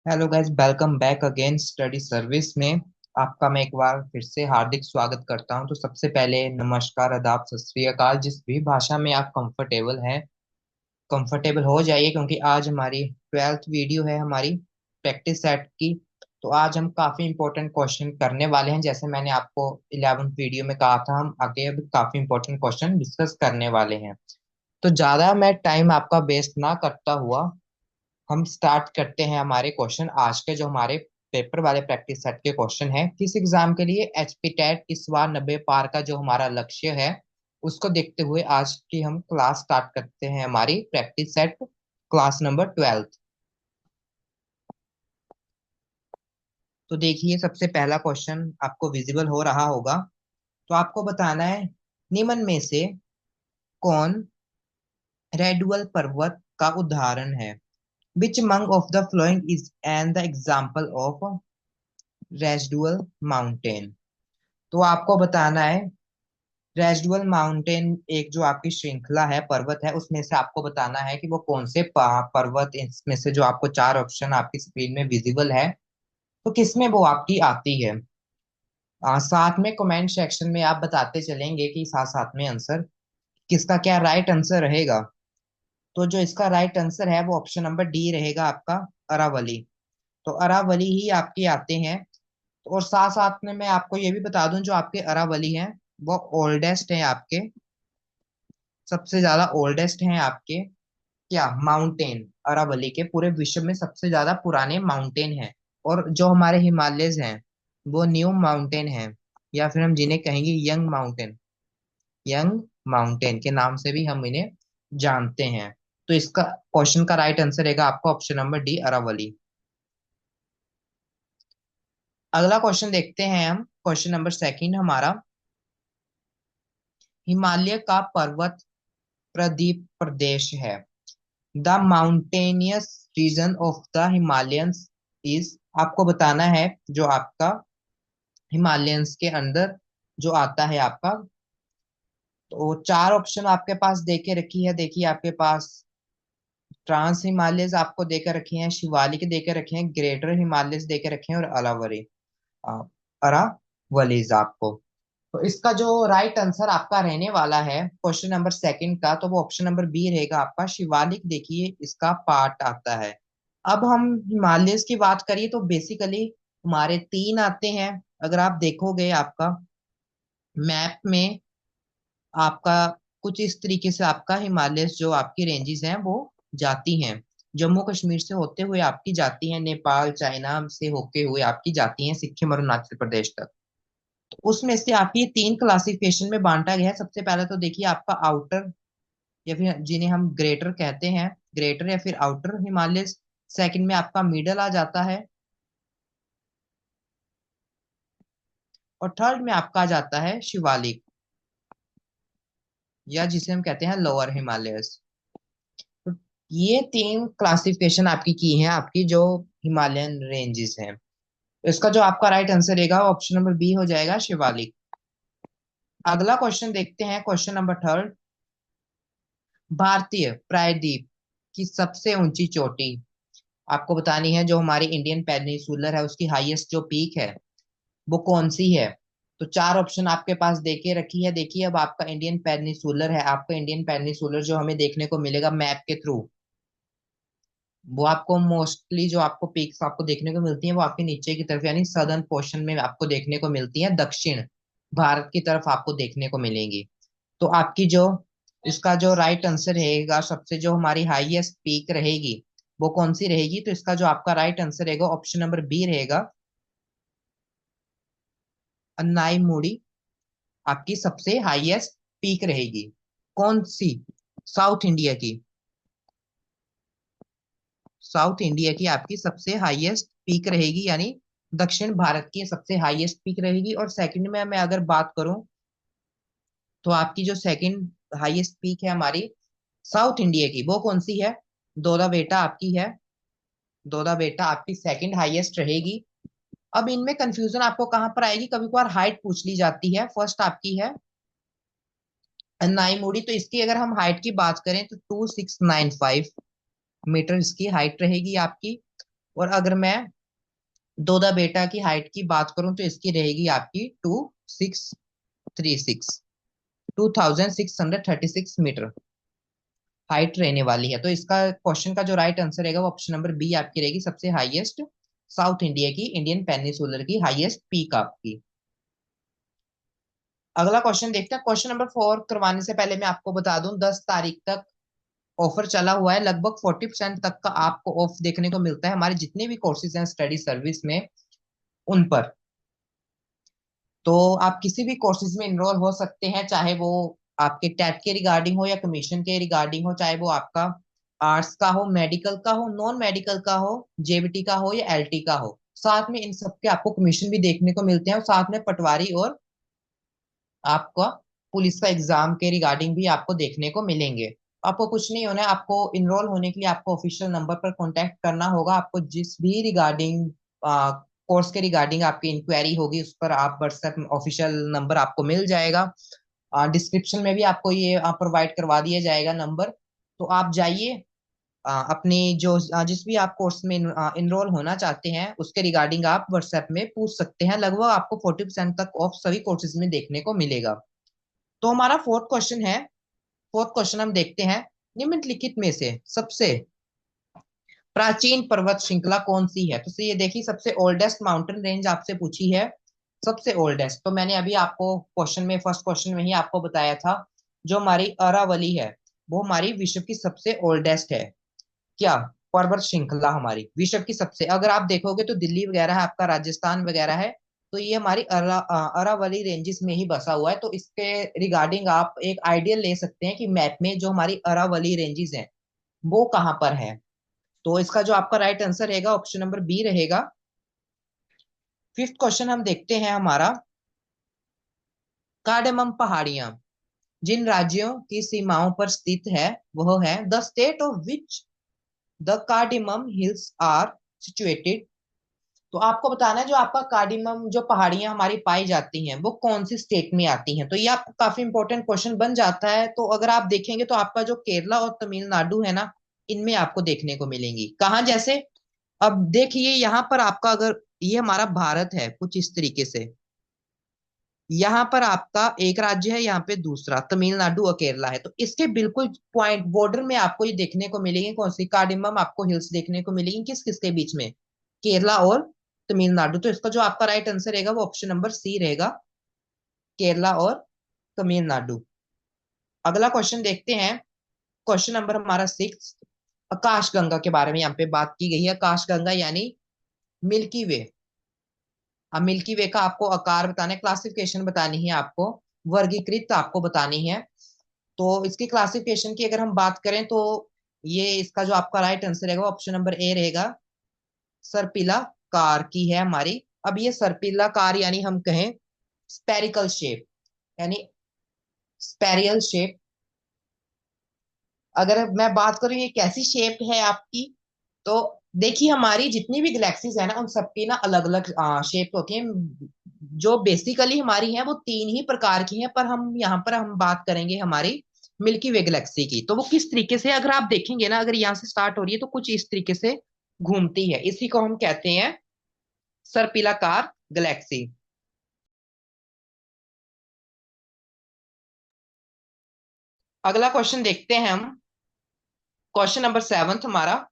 Hello guys, welcome back again study service में। आपका मैं एक बार फिर से हार्दिक स्वागत करता हूं। तो सबसे पहले नमस्कार, आदाब, सत श्री अकाल। जिस भी भाषा में आप कंफर्टेबल हैं, कंफर्टेबल हो जाइए, क्योंकि आज हमारी 12th वीडियो है हमारी प्रैक्टिस सेट की। तो आज हम काफी इंपॉर्टेंट क्वेश्चन करने वाले हैं। जैसे मैंने आपको 11th वीडियो में कहा था, हम आगे अब काफी इंपॉर्टेंट क्वेश्चन डिस्कस करने वाले हैं। तो ज्यादा मैं टाइम आपका वेस्ट ना करता हुआ हम स्टार्ट करते हैं हमारे क्वेश्चन आज के, जो हमारे पेपर वाले प्रैक्टिस सेट के क्वेश्चन है। किस एग्जाम के लिए? एचपी टेट इस बार 90 पार का जो हमारा लक्ष्य है, उसको देखते हुए आज की हम क्लास स्टार्ट करते हैं, हमारी practice set class number 12th। तो देखिए, सबसे पहला क्वेश्चन आपको विजिबल हो रहा होगा। तो आपको बताना है, निम्न में से कौन रेडुअल पर्वत का उदाहरण है? विच among of the following is an the example of residual mountain? तो आपको बताना है, रेसिडुअल माउंटेन एक जो आपकी श्रृंखला है, पर्वत है, उसमें से आपको बताना है कि वो कौन से पर्वत, इसमें से जो आपको चार ऑप्शन आपकी स्क्रीन में विजिबल है, तो किसमें वो आपकी आती है। साथ में कमेंट सेक्शन में आप बताते चलेंगे कि साथ साथ में आंसर किसका क्या राइट आंसर रहेगा। तो जो इसका राइट आंसर है वो ऑप्शन नंबर डी रहेगा आपका, अरावली। तो अरावली ही आपकी आते हैं। और साथ साथ में मैं आपको ये भी बता दूं, जो आपके अरावली हैं वो ओल्डेस्ट हैं आपके, सबसे ज्यादा ओल्डेस्ट हैं आपके क्या माउंटेन। अरावली के पूरे विश्व में सबसे ज्यादा पुराने माउंटेन हैं। और जो हमारे हिमालयज हैं वो न्यू माउंटेन हैं, या फिर हम जिन्हें कहेंगे यंग माउंटेन, यंग माउंटेन के नाम से भी हम इन्हें जानते हैं। तो इसका क्वेश्चन का राइट आंसर रहेगा आपका ऑप्शन नंबर डी, अरावली। अगला क्वेश्चन देखते हैं हम, क्वेश्चन नंबर सेकंड हमारा, हिमालय का पर्वत प्रदीप प्रदेश है। The mountainous region of the Himalayans is, आपको बताना है जो आपका हिमालयंस के अंदर जो आता है आपका। तो चार ऑप्शन आपके पास देके रखी है, देखिए आपके पास ट्रांस हिमालयस आपको देकर रखे हैं, शिवालिक देकर रखे हैं, ग्रेटर हिमालयस देकर रखे हैं, और अलावरी अरावलीज आपको। तो इसका जो राइट आंसर आपका रहने वाला है क्वेश्चन नंबर सेकंड का, तो वो ऑप्शन नंबर बी रहेगा आपका, शिवालिक। देखिए इसका पार्ट आता है। अब हम हिमालयस की बात करिए तो बेसिकली हमारे तीन आते हैं। अगर आप देखोगे आपका मैप में, आपका कुछ इस तरीके से आपका हिमालयस जो आपकी रेंजेस हैं वो जाती हैं, जम्मू कश्मीर से होते हुए आपकी जाती हैं, नेपाल चाइना से होके हुए आपकी जाती हैं सिक्किम और अरुणाचल प्रदेश तक। तो उसमें से आपकी तीन क्लासिफिकेशन में बांटा गया है। सबसे पहले तो देखिए आपका आउटर, या फिर जिन्हें हम ग्रेटर कहते हैं, ग्रेटर या फिर आउटर हिमालय। सेकंड में आपका मिडल आ जाता है, और थर्ड में आपका आ जाता है शिवालिक, या जिसे हम कहते हैं लोअर हिमालयस। तो ये तीन क्लासिफिकेशन आपकी की है, आपकी जो हिमालयन रेंजेस हैं। तो इसका जो आपका राइट आंसर रहेगा ऑप्शन नंबर बी हो जाएगा, शिवालिक। अगला क्वेश्चन देखते हैं, क्वेश्चन नंबर थर्ड, भारतीय प्रायद्वीप की सबसे ऊंची चोटी आपको बतानी है। जो हमारी इंडियन पेनिनसुलर है उसकी हाईएस्ट जो पीक है वो कौन सी है? तो चार ऑप्शन आपके पास देके रखी है। देखिए अब आपका इंडियन पेनिनसुलर है, आपका इंडियन पेनिनसुलर जो हमें देखने को मिलेगा मैप के थ्रू, वो आपको मोस्टली जो आपको पीक्स आपको देखने को मिलती हैं वो आपके नीचे की तरफ, यानी सदर्न पोर्शन में आपको देखने को मिलती है, दक्षिण भारत की तरफ आपको देखने को मिलेंगी। तो आपकी जो इसका जो राइट आंसर रहेगा, सबसे जो हमारी हाईएस्ट पीक रहेगी वो कौन सी रहेगी? तो इसका जो आपका राइट आंसर रहेगा ऑप्शन नंबर बी रहेगा, अन्नाई मुड़ी आपकी सबसे हाईएस्ट पीक रहेगी। कौन सी? साउथ इंडिया की, साउथ इंडिया की आपकी सबसे हाईएस्ट पीक रहेगी, यानी दक्षिण भारत की सबसे हाईएस्ट पीक रहेगी। और सेकंड में मैं अगर बात करूं, तो आपकी जो सेकंड हाईएस्ट पीक है हमारी साउथ इंडिया की, वो कौन सी है? दोदा बेटा आपकी है, दोदा बेटा आपकी सेकंड हाईएस्ट रहेगी। अब इनमें कंफ्यूजन आपको कहां पर आएगी, कभी कभार हाइट पूछ ली जाती है। फर्स्ट आपकी है अन्नाई मुड़ी, तो इसकी अगर हम हाइट की बात करें तो 2695 मीटर इसकी हाइट रहेगी आपकी। और अगर मैं दोदा बेटा की हाइट की बात करूं तो इसकी रहेगी आपकी 2636, 2636 मीटर हाइट रहने वाली है। तो इसका क्वेश्चन का जो राइट आंसर रहेगा वो ऑप्शन नंबर बी आपकी रहेगी, सबसे हाईएस्ट साउथ इंडिया की, इंडियन पेनिसुलर की हाईएस्ट पीक आपकी। अगला क्वेश्चन देखते हैं। क्वेश्चन नंबर 4 करवाने से पहले मैं आपको बता दूं, 10 तारीख तक ऑफर चला हुआ है, लगभग 40% तक का आपको ऑफ देखने को मिलता है हमारे जितने भी कोर्सेज हैं स्टडी सर्विस में, उन पर। तो आप किसी भी कोर्सेज में इनरोल हो सकते हैं, चाहे वो आपके टेट के रिगार्डिंग हो या कमीशन के रिगार्डिंग हो, चाहे वो आपका आर्ट्स का हो, मेडिकल का हो, नॉन मेडिकल का हो, जेबीटी का हो या एलटी का हो। साथ में इन सब के आपको कमीशन भी देखने को मिलते हैं, और साथ में पटवारी और आपका पुलिस का एग्जाम के रिगार्डिंग भी आपको देखने को मिलेंगे। आपको कुछ नहीं होना है, आपको इनरोल होने के लिए आपको ऑफिशियल नंबर पर कांटेक्ट करना होगा। आपको जिस भी रिगार्डिंग कोर्स के रिगार्डिंग आपकी इंक्वायरी होगी उस पर आप व्हाट्सएप ऑफिशियल नंबर आपको मिल जाएगा। डिस्क्रिप्शन में भी आपको ये प्रोवाइड करवा दिया जाएगा नंबर। तो आप जाइए, अपनी जो जिस भी आप कोर्स में इनरोल होना चाहते हैं उसके रिगार्डिंग आप व्हाट्सएप में पूछ सकते हैं। लगभग आपको 40% तक ऑफ सभी कोर्सेज में देखने को मिलेगा। तो हमारा फोर्थ क्वेश्चन है। फोर्थ क्वेश्चन हम देखते हैं, निम्नलिखित में से सबसे प्राचीन पर्वत श्रृंखला कौन सी है? तो ये देखिए, सबसे ओल्डेस्ट माउंटेन रेंज आपसे पूछी है, सबसे ओल्डेस्ट। तो मैंने अभी आपको क्वेश्चन में, फर्स्ट क्वेश्चन में ही आपको बताया था, जो हमारी अरावली है वो हमारी विश्व की सबसे ओल्डेस्ट है। क्या? पर्वत श्रृंखला हमारी विश्व की सबसे, अगर आप देखोगे तो दिल्ली वगैरह है आपका, राजस्थान वगैरह है, तो ये हमारी अरावली रेंजेस में ही बसा हुआ है। तो इसके रिगार्डिंग आप एक आइडिया ले सकते हैं कि मैप में जो हमारी अरावली रेंजेस हैं वो कहाँ पर है। तो इसका जो आपका राइट आंसर रहेगा ऑप्शन नंबर बी रहेगा। फिफ्थ क्वेश्चन हम देखते हैं हमारा, कार्डेमम पहाड़ियां जिन राज्यों की सीमाओं पर स्थित है वह है, the state of which the cardamom hills are situated. तो आपको बताना है जो आपका कार्डिमम जो पहाड़ियां हमारी पाई जाती हैं वो कौन सी स्टेट में आती हैं। तो ये आपको काफी इंपॉर्टेंट क्वेश्चन बन जाता है। तो अगर आप देखेंगे तो आपका जो केरला और तमिलनाडु है ना, इनमें आपको देखने को मिलेंगी। कहाँ? जैसे अब देखिए यहाँ पर आपका, अगर ये हमारा भारत है कुछ इस तरीके से, यहाँ पर आपका एक राज्य है, यहाँ पे दूसरा तमिलनाडु और केरला है। तो इसके बिल्कुल पॉइंट बॉर्डर में आपको ये देखने को मिलेंगे, कौन सी कार्डिमम आपको हिल्स देखने को मिलेंगी, किस किस के बीच में? केरला और तमिलनाडु। तो इसका जो आपका राइट आंसर रहेगा वो ऑप्शन नंबर सी रहेगा, केरला और तमिलनाडु। अगला क्वेश्चन देखते हैं। क्वेश्चन नंबर हमारा 6, आकाशगंगा के बारे में यहाँ पे बात की गई है। आकाशगंगा यानी मिल्की वे। अब मिल्की वे का आपको आकार बताना है, क्लासिफिकेशन बतानी है आपको, वर्गीकृत आपको बतानी है। तो इसकी क्लासिफिकेशन की अगर हम बात करें तो ये इसका जो आपका राइट आंसर रहेगा ऑप्शन नंबर ए रहेगा, सर्पिला कार की है हमारी। अब ये सर्पिला कार यानी हम कहें स्पेरिकल शेप, यानी स्पेरियल शेप। अगर मैं बात करूं ये कैसी शेप है आपकी, तो देखिए हमारी जितनी भी गैलेक्सीज है ना उन सबकी ना अलग अलग शेप होती हैं। जो बेसिकली हमारी हैं वो तीन ही प्रकार की हैं, पर हम यहाँ पर हम बात करेंगे हमारी मिल्की वे गैलेक्सी की। तो वो किस तरीके से, अगर आप देखेंगे ना, अगर यहाँ से स्टार्ट हो रही है तो कुछ इस तरीके से घूमती है, इसी को हम कहते हैं सर्पिलाकार गैलेक्सी। अगला क्वेश्चन देखते हैं हम, क्वेश्चन नंबर 7 हमारा,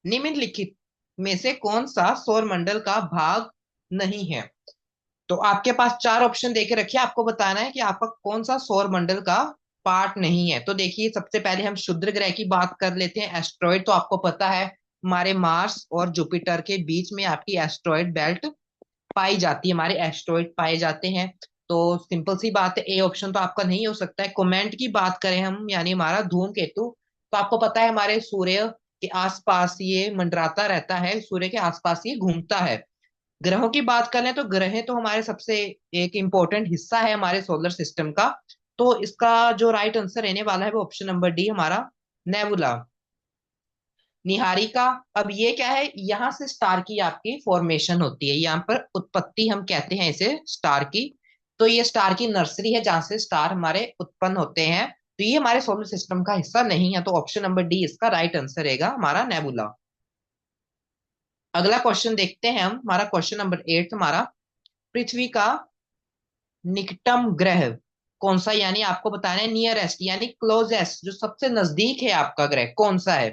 निम्नलिखित में से कौन सा सौर मंडल का भाग नहीं है? तो आपके पास चार ऑप्शन देके रखिए, आपको बताना है कि आपका कौन सा सौर मंडल का पार्ट नहीं है। तो देखिए सबसे पहले हम क्षुद्र ग्रह की बात कर लेते हैं, एस्ट्रॉइड। तो आपको पता है हमारे मार्स और जुपिटर के बीच में आपकी एस्ट्रॉइड बेल्ट पाई जाती है, हमारे एस्ट्रॉइड पाए जाते हैं। तो सिंपल सी बात है, ए ऑप्शन तो आपका नहीं हो सकता है। कॉमेंट की बात करें हम, यानी हमारा धूमकेतु, तो आपको पता है हमारे सूर्य के आसपास ये मंडराता रहता है, सूर्य के आसपास ये घूमता है। ग्रहों की बात करें तो ग्रह तो हमारे सबसे एक इंपॉर्टेंट हिस्सा है हमारे सोलर सिस्टम का। तो इसका जो राइट आंसर रहने वाला है वो ऑप्शन नंबर डी हमारा, नेबुला, निहारिका। अब ये क्या है, यहाँ से स्टार की आपकी फॉर्मेशन होती है, यहाँ पर उत्पत्ति हम कहते हैं इसे स्टार की। तो ये स्टार की नर्सरी है जहां से स्टार हमारे उत्पन्न होते हैं। तो ये हमारे सोलर सिस्टम का हिस्सा नहीं है। तो ऑप्शन नंबर डी इसका राइट आंसर रहेगा हमारा, नेबुला। अगला क्वेश्चन देखते हैं हम, हमारा क्वेश्चन नंबर 8 हमारा, पृथ्वी का निकटम ग्रह कौन सा, यानी आपको बताना है नियरेस्ट यानी क्लोजेस्ट, जो सबसे नजदीक है आपका ग्रह कौन सा है।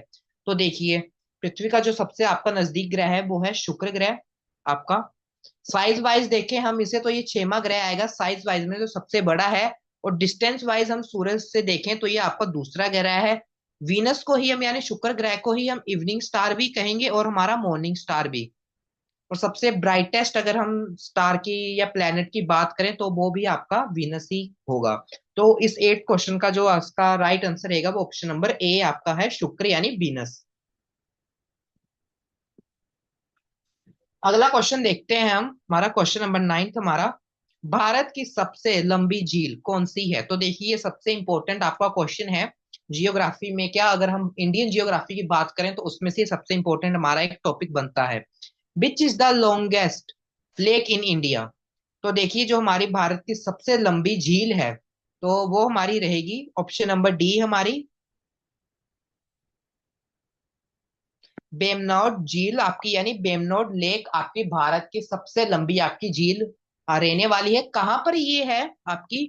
तो देखिए, पृथ्वी का जो सबसे आपका नजदीक ग्रह है वो है शुक्र ग्रह आपका। साइज वाइज देखें हम इसे तो ये छेमा ग्रह आएगा साइज वाइज में, जो सबसे बड़ा है। और डिस्टेंस वाइज हम सूरज से देखें तो ये आपका दूसरा ग्रह है। वीनस को ही हम यानी शुक्र ग्रह को ही हम इवनिंग स्टार भी कहेंगे और हमारा मॉर्निंग स्टार भी। और सबसे ब्राइटेस्ट अगर हम स्टार की या प्लेनेट की बात करें तो वो भी आपका वीनस ही होगा। तो इस 8 क्वेश्चन का जो इसका राइट आंसर रहेगा वो ऑप्शन नंबर ए आपका है, शुक्र यानी वीनस। अगला क्वेश्चन देखते हैं हम, हमारा क्वेश्चन नंबर 9 हमारा, भारत की सबसे लंबी झील कौन सी है। तो देखिए, ये सबसे इंपॉर्टेंट आपका क्वेश्चन है जियोग्राफी में। क्या अगर हम इंडियन जियोग्राफी की बात करें तो उसमें से सबसे इंपॉर्टेंट हमारा एक टॉपिक बनता है, which is the longest lake in India. तो देखिए, जो हमारी भारत की सबसे लंबी झील है तो वो हमारी रहेगी ऑप्शन नंबर डी हमारी, बेमनौर झील आपकी, यानी बेमनौर लेक आपकी भारत की सबसे लंबी आपकी झील रहने वाली है। कहाँ पर ये है आपकी,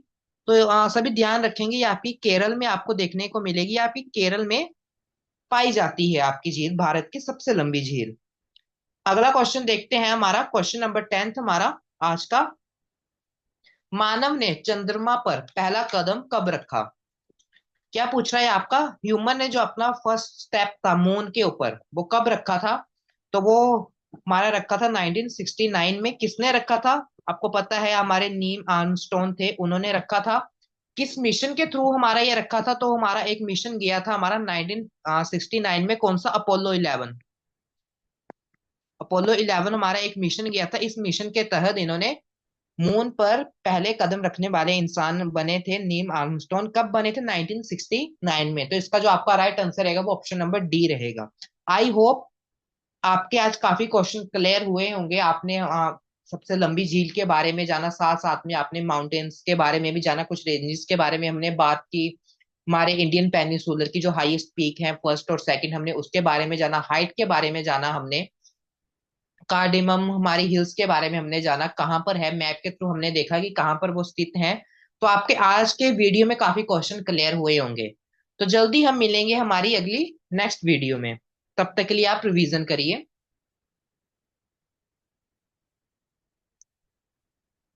तो सभी ध्यान रखेंगे, ये आपकी केरल में आपको देखने को मिलेगी, आपकी केरल में पाई जाती है आपकी झील, भारत की सबसे लंबी झील। अगला क्वेश्चन देखते हैं, हमारा क्वेश्चन नंबर 10 हमारा आज का, मानव ने चंद्रमा पर पहला कदम कब रखा। क्या पूछ रहा है आपका, ह्यूमन ने जो अपना फर्स्ट स्टेप था मून के ऊपर वो कब रखा था। तो वो हमारा रखा था 1969 में। किसने रखा था, आपको पता है, हमारे नील आर्मस्ट्रॉन्ग थे, उन्होंने रखा था। किस मिशन के थ्रू हमारा ये रखा था, तो हमारा एक मिशन गया था हमारा 1969 में, कौन सा, अपोलो 11। अपोलो 11 हमारा एक मिशन गया था, इस मिशन के तहत इन्होंने मून पर पहले कदम रखने वाले इंसान बने थे नील आर्मस्ट्रॉन्ग। कब बने थे, 1969 में। तो इसका जो आपका राइट आंसर रहेगा वो ऑप्शन नंबर डी रहेगा। आई होप आपके आज काफी क्वेश्चन क्लियर हुए होंगे। आपने सबसे लंबी झील के बारे में जाना, साथ साथ में आपने माउंटेन्स के बारे में भी जाना, कुछ रेंजेस के बारे में हमने बात की, हमारे इंडियन पेनिसुलर की जो हाईएस्ट पीक है फर्स्ट और सेकंड, हमने उसके बारे में जाना, हाइट के बारे में जाना हमने, कार्डिमम हमारी हिल्स के बारे में हमने जाना, कहाँ पर है, मैप के थ्रू हमने देखा कि कहाँ पर वो स्थित है। तो आपके आज के वीडियो में काफी क्वेश्चन क्लियर हुए होंगे। तो जल्दी हम मिलेंगे हमारी अगली नेक्स्ट वीडियो में, तब तक के लिए आप रिवीजन करिए।